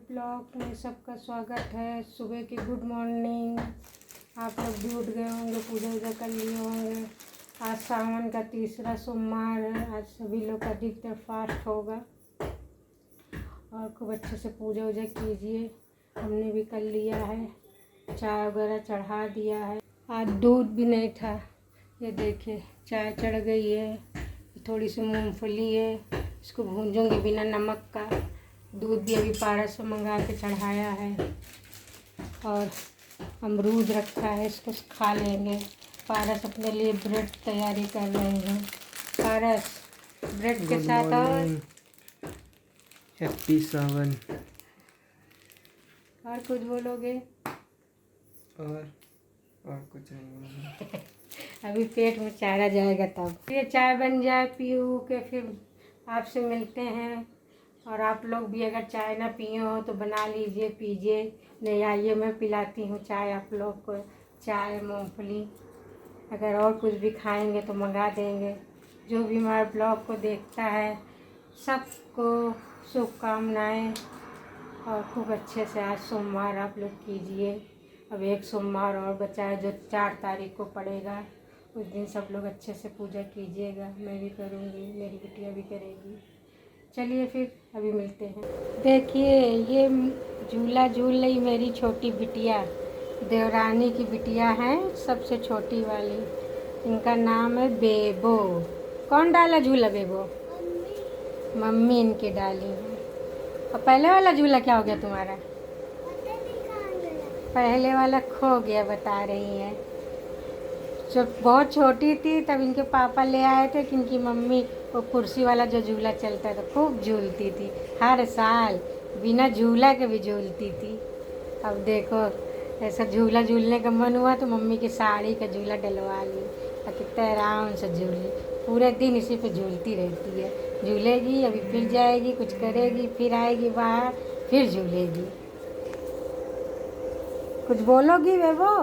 Blog में सबका स्वागत है। सुबह की गुड मॉर्निंग। आप लोग भी उठ गए होंगे, पूजा वूजा कर लिए होंगे। आज सावन का तीसरा सोमवार है। आज सभी लोग का अधिकतर फास्ट होगा और खूब अच्छे से पूजा वूजा कीजिए। हमने भी कर लिया है, चाय वगैरह चढ़ा दिया है। आज दूध भी नहीं था, ये देखिए चाय चढ़ गई है। थोड़ी सी मूंगफली है, इसको भूंजूंगी बिना नमक का। दूध भी अभी पारस से मंगा के चढ़ाया है और अमरूद रखा है, इसको खा लेंगे। पारस अपने लिए ब्रेड तैयारी कर रहे हैं। पारस ब्रेड के साथ और हैप्पी सावन। और कुछ बोलोगे? और कुछ नहीं बोलोगे। अभी पेट में चारा जाएगा तब ये चाय बन जाए, पीऊ के फिर आपसे मिलते हैं। और आप लोग भी अगर चाय ना पिए हो तो बना लीजिए, पीजिए। नहीं आइए, मैं पिलाती हूँ चाय आप लोग को। चाय, मूंगफली, अगर और कुछ भी खाएंगे तो मंगा देंगे। जो भी हमारे ब्लॉग को देखता है सबको शुभकामनाएं और खूब अच्छे से आज सोमवार आप लोग कीजिए। अब एक सोमवार और बचा है जो 4 तारीख को पड़ेगा। उस दिन सब लोग अच्छे से पूजा कीजिएगा। मैं भी करूँगी, मेरी बिटिया भी करेगी। चलिए फिर अभी मिलते हैं। देखिए ये झूला झूल रही मेरी छोटी बिटिया, देवरानी की बिटिया है, सबसे छोटी वाली। इनका नाम है बेबो। कौन डाला झूला बेबो? मम्मी इनके डाली है। और पहले वाला झूला क्या हो गया तुम्हारा? पहले वाला खो गया, बता रही है। जब बहुत छोटी थी तब इनके पापा ले आए थे कि इनकी मम्मी वो कुर्सी वाला जो झूला चलता था खूब झूलती थी, हर साल बिना झूला के भी झूलती थी। अब देखो ऐसा झूला झूलने का मन हुआ तो मम्मी की साड़ी का झूला डलवा ली और कितना आराम से झूली। पूरे दिन इसी पे झूलती रहती है। झूलेगी, अभी फिर जाएगी, कुछ करेगी, फिर आएगी बाहर, फिर झूलेगी। कुछ बोलोगी बेबो?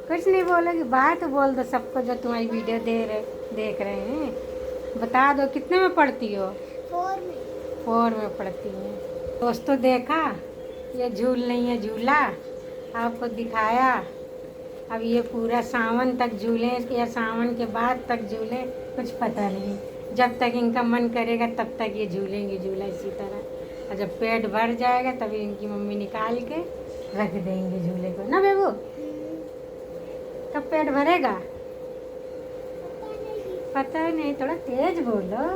कुछ नहीं बोलोगी? बात तो बोल दो सबको जो तुम्हारी वीडियो देख रहे हैं। बता दो कितने में पढ़ती हो? 4 में पढ़ती है। दोस्तों देखा, ये झूल नहीं है झूला, आपको दिखाया। अब ये पूरा सावन तक झूले या सावन के बाद तक झूले, कुछ पता नहीं। जब तक इनका मन करेगा तब तक ये झूलेंगे झूला इसी तरह। और जब पेट भर जाएगा तभी इनकी मम्मी निकाल के रख देंगे झूले को, ना बेबू? कब पेट भरेगा? पता नहीं, थोड़ा तेज बोलो।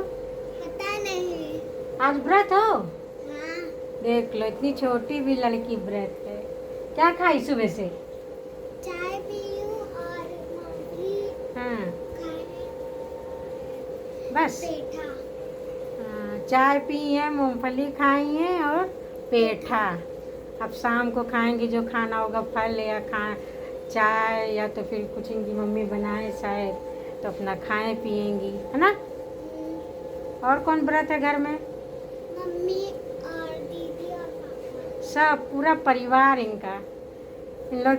पता नहीं। आज व्रत हो? हाँ। देख लो इतनी छोटी भी लड़की व्रत है। क्या खाई सुबह से? चाय पी और मूंगफली हाँ खाई, बस? पेठा। हाँ, चाय पी है, मूंगफली खाई है और पेठा। अब शाम को खाएंगे जो खाना होगा, फल या चाय, या तो फिर कुछ इनकी मम्मी बनाए शायद, तो अपना खाएं पिएंगी, है ना? और कौन व्रत है घर में? मम्मी और दीदी और पापा। सब पूरा परिवार इनका। इन लोग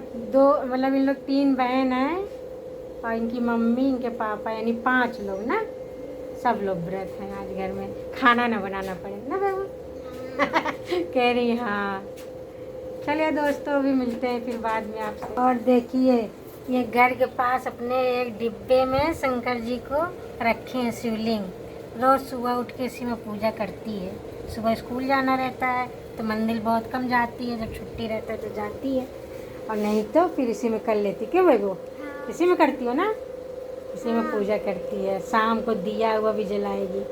मतलब इन लोग 3 बहन हैं और इनकी मम्मी, इनके पापा, यानी 5 लोग ना। सब लोग व्रत हैं आज घर में। खाना ना बनाना पड़े ना बाबू? कह रही हाँ। चलिए दोस्तों अभी मिलते हैं फिर बाद में आपसे। और देखिए ये घर के पास अपने एक डिब्बे में शंकर जी को रखे हैं शिवलिंग। रोज़ सुबह उठ के इसी में पूजा करती है। सुबह स्कूल जाना रहता है तो मंदिर बहुत कम जाती है, जब छुट्टी रहता है तो जाती है, और नहीं तो फिर इसी में कर लेती। क्यों भाई वो? इसी में करती हो ना? इसी में पूजा करती है। शाम को दिया हुआ भी जलाएगी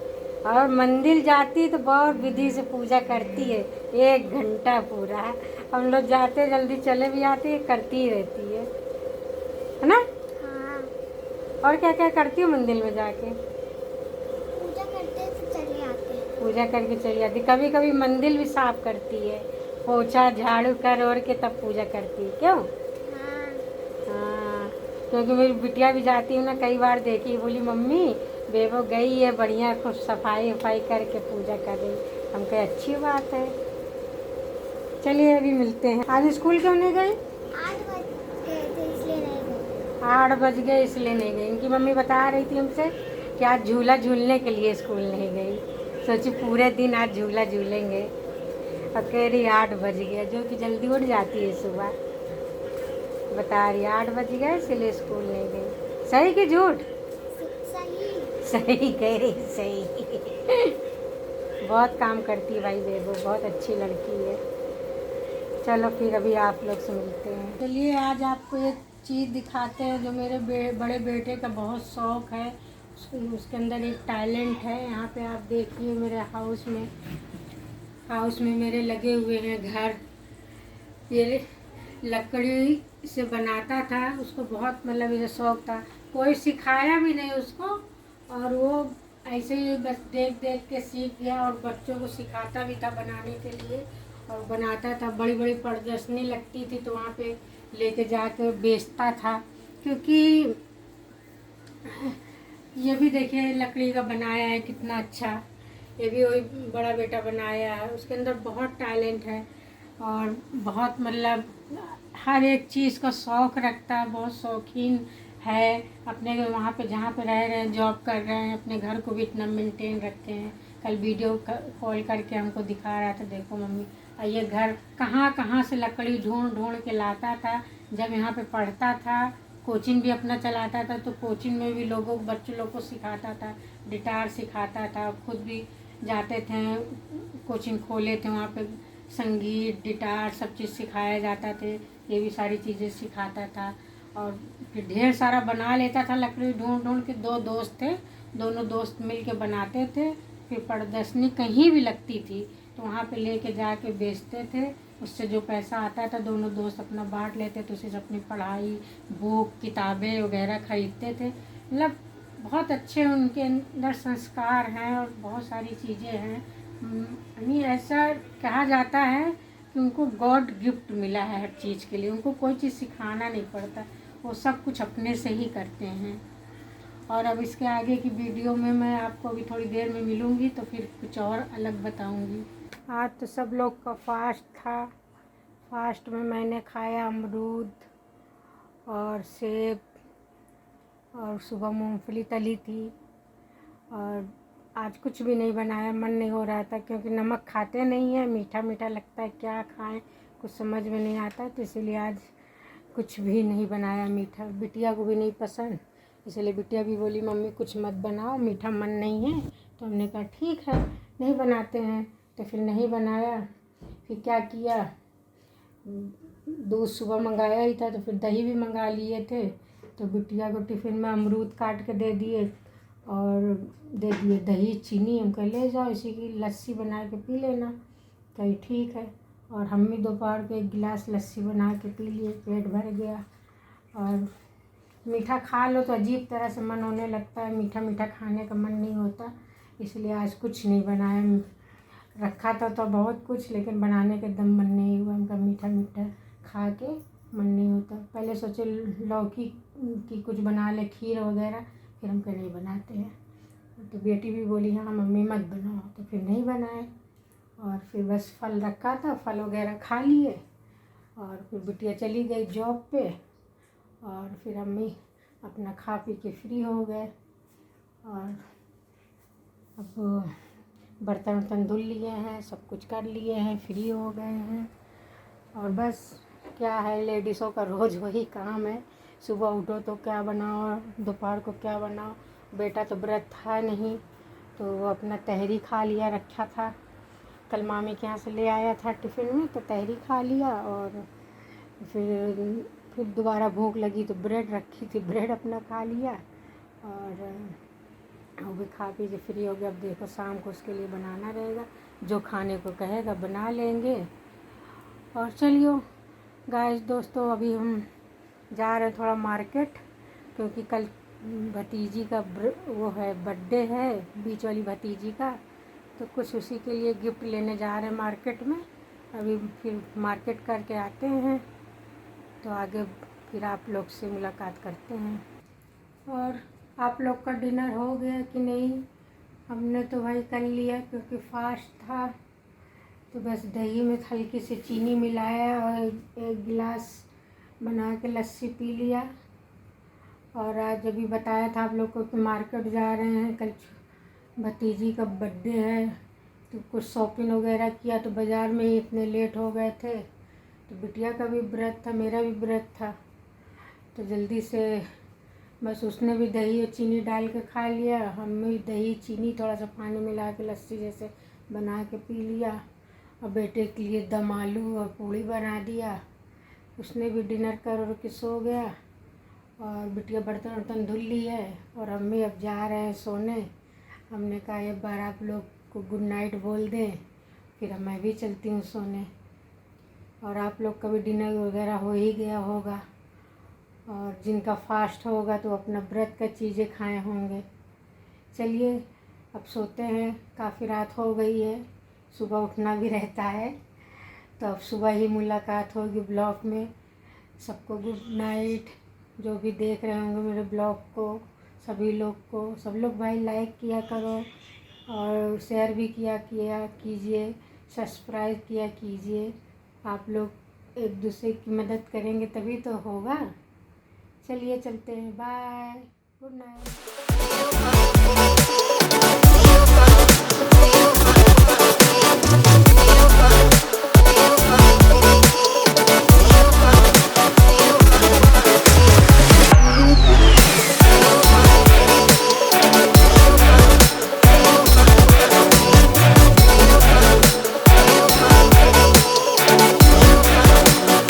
और मंदिर जाती तो बहुत विधि से पूजा करती है, 1 घंटा पूरा। हम लोग जाते जल्दी चले भी आते हैं, करती ही रहती है ना? हाँ। और क्या क्या करती हो मंदिर में जाके? पूजा करते तो चले आते हैं। पूजा करके चली आती। कभी कभी मंदिर भी साफ करती है, पोछा झाड़ू कर और के तब पूजा करती है। क्यों? हाँ। हाँ, क्योंकि मेरी बिटिया भी जाती है ना, कई बार देखी, बोली मम्मी बेबो गई है बढ़िया, खूब सफाई वफाई करके पूजा कर रही। हम कहे अच्छी बात है। चलिए अभी मिलते हैं। आज स्कूल क्यों नहीं गए? 8 बज गए थे इसलिए नहीं गए। 8 बज गए इसलिए नहीं गई। इनकी मम्मी बता रही थी हमसे कि आज झूला झूलने के लिए स्कूल नहीं गई। सोची पूरे दिन आज झूला झूलेंगे और कह रही 8 बज गया, जो कि जल्दी उठ जाती है सुबह। बता रही 8 बज गए इसलिए स्कूल नहीं गई। सही कि झूठ? सही। सही कह रही, सही। बहुत काम करती है भाई बेबू, बहुत अच्छी लड़की है। चलो फिर अभी आप लोग से मिलते हैं। चलिए आज आपको एक चीज़ दिखाते हैं जो मेरे बड़े बेटे का बहुत शौक़ है। उसके अंदर एक टैलेंट है। यहाँ पे आप देखिए मेरे हाउस में मेरे लगे हुए हैं घर। ये लकड़ी से बनाता था, उसको बहुत मतलब ये शौक़ था। कोई सिखाया भी नहीं उसको, और वो ऐसे ही बस देख देख के सीख गया और बच्चों को सिखाता भी था बनाने के लिए और बनाता था। बड़ी बड़ी प्रदर्शनी लगती थी तो वहाँ पे लेके जाके बेचता था। क्योंकि ये भी देखिए लकड़ी का बनाया है कितना अच्छा। ये भी वही बड़ा बेटा बनाया है। उसके अंदर बहुत टैलेंट है और बहुत मतलब हर एक चीज़ का शौक़ रखता है, बहुत शौकीन है। अपने वहाँ पे जहाँ पे रह रहे हैं, जॉब कर रहे हैं, अपने घर को भी इतना मेंटेन रखते हैं। कल वीडियो कॉल करके हमको दिखा रहा था, देखो मम्मी ये घर कहाँ कहाँ से लकड़ी ढूंढ ढूंढ के लाता था। जब यहाँ पे पढ़ता था, कोचिंग भी अपना चलाता था, तो कोचिंग में भी बच्चों लोग को सिखाता था, गिटार सिखाता था। खुद भी जाते थे, कोचिंग खोले थे, वहाँ पे संगीत गिटार सब चीज़ सिखाया जाता थे। ये भी सारी चीज़ें सिखाता था और फिर ढेर सारा बना लेता था लकड़ी ढूंढ ढूंढ के। 2 दोस्त थे, दोनों दोस्त मिल के बनाते थे। फिर प्रदर्शनी कहीं भी लगती थी तो वहाँ पे लेके जाके बेचते थे। उससे जो पैसा आता था दोनों दोस्त अपना बांट लेते थे, उससे अपनी पढ़ाई बुक किताबें वगैरह खरीदते थे। मतलब बहुत अच्छे उनके अंदर संस्कार हैं और बहुत सारी चीज़ें हैं। ऐसा कहा जाता है कि उनको गॉड गिफ्ट मिला है हर चीज़ के लिए। उनको कोई चीज़ सिखाना नहीं पड़ता, वो सब कुछ अपने से ही करते हैं। और अब इसके आगे की वीडियो में मैं आपको अभी थोड़ी देर में मिलूँगी तो फिर कुछ और अलग बताऊँगी। आज तो सब लोग का फास्ट था। फास्ट में मैंने खाया अमरूद और सेब और सुबह मूंगफली तली थी। और आज कुछ भी नहीं बनाया, मन नहीं हो रहा था क्योंकि नमक खाते नहीं है, मीठा मीठा लगता है, क्या खाएं कुछ समझ में नहीं आता। तो इसलिए आज कुछ भी नहीं बनाया मीठा। बिटिया को भी नहीं पसंद, इसलिए बिटिया भी बोली मम्मी कुछ मत बनाओ, मीठा मन नहीं है। तो हमने कहा ठीक है नहीं बनाते हैं। तो फिर नहीं बनाया। फिर क्या किया, दूध सुबह मंगाया ही था तो फिर दही भी मंगा लिए थे। तो बिटिया को टिफ़िन में अमरूद काट के दे दिए और दे दिए दही चीनी। हम कह ले जाओ इसी की लस्सी बना के पी लेना। कही ठीक है। और हम भी दोपहर को 1 गिलास लस्सी बना के पी लिए, पेट भर गया। और मीठा खा लो तो अजीब तरह से मन होने लगता है, मीठा मीठा खाने का मन नहीं होता। इसलिए आज कुछ नहीं बनाया। रखा था तो बहुत कुछ, लेकिन बनाने के दम मन नहीं हुआ। उनका मीठा मीठा खा के मन नहीं होता। पहले सोचे लौकी की कुछ बना ले, खीर वगैरह, फिर हम कहीं नहीं बनाते हैं। तो बेटी भी बोली हाँ मम्मी मत बनाओ, तो फिर नहीं बनाए। और फिर बस फल रखा था, फल वगैरह खा लिए और फिर बिटिया चली गई जॉब पे। और फिर अम्मी अपना खा पी के फ्री हो गए और अब बर्तन वर्तन धुल लिए हैं, सब कुछ कर लिए हैं, फ्री हो गए हैं। और बस क्या है, लेडीज़ों का रोज़ वही काम है। सुबह उठो तो क्या बनाओ, दोपहर को क्या बनाओ। बेटा तो व्रत था नहीं तो वो अपना तहरी खा लिया, रखा था कल मामी के यहाँ से ले आया था टिफ़िन में, तो तहरी खा लिया। और फिर दोबारा भूख लगी तो ब्रेड रखी थी, ब्रेड अपना खा लिया और वो भी खा पी के फ्री हो गया। अब देखो शाम को उसके लिए बनाना रहेगा, जो खाने को कहेगा बना लेंगे। और चलिए गाइस दोस्तों, अभी हम जा रहे हैं थोड़ा मार्केट, क्योंकि कल भतीजी का वो है, बर्थडे है बीच वाली भतीजी का। तो कुछ उसी के लिए गिफ्ट लेने जा रहे हैं मार्केट में। अभी फिर मार्केट करके आते हैं तो आगे फिर आप लोग से मुलाकात करते हैं। और आप लोग का डिनर हो गया कि नहीं? हमने तो भाई कर लिया क्योंकि फास्ट था। तो बस दही में हल्की सी चीनी मिलाया और 1 गिलास बना के लस्सी पी लिया। और आज अभी बताया था आप लोग को कि मार्केट जा रहे हैं, कल भतीजी का बर्थडे है, तो कुछ शॉपिंग वगैरह किया, तो बाज़ार में ही इतने लेट हो गए थे। तो बिटिया का भी व्रत था, मेरा भी व्रत था, तो जल्दी से बस उसने भी दही और चीनी डाल के खा लिया, हम भी दही चीनी थोड़ा सा पानी मिला के लस्सी जैसे बना के पी लिया। और बेटे के लिए दम आलू और पूड़ी बना दिया, उसने भी डिनर कर के सो गया। और बिटिया बर्तन वर्तन धुल ली है और हम भी अब जा रहे हैं सोने। हमने कहा एक बार आप लोग को गुड नाइट बोल दें, फिर मैं भी चलती हूँ सोने। और आप लोग का भी डिनर वगैरह हो ही गया होगा, और जिनका फास्ट होगा तो अपना व्रत का चीज़ें खाए होंगे। चलिए अब सोते हैं, काफ़ी रात हो गई है, सुबह उठना भी रहता है, तो अब सुबह ही मुलाकात होगी ब्लॉग में। सबको गुड नाइट। जो भी देख रहे होंगे मेरे ब्लॉग को, सभी लोग को, सब लोग भाई लाइक किया करो और शेयर भी किया कीजिए, सब्सक्राइब किया कीजिए। आप लोग एक दूसरे की मदद करेंगे तभी तो होगा। चलिए चलते हैं, बाय, गुड नाइट।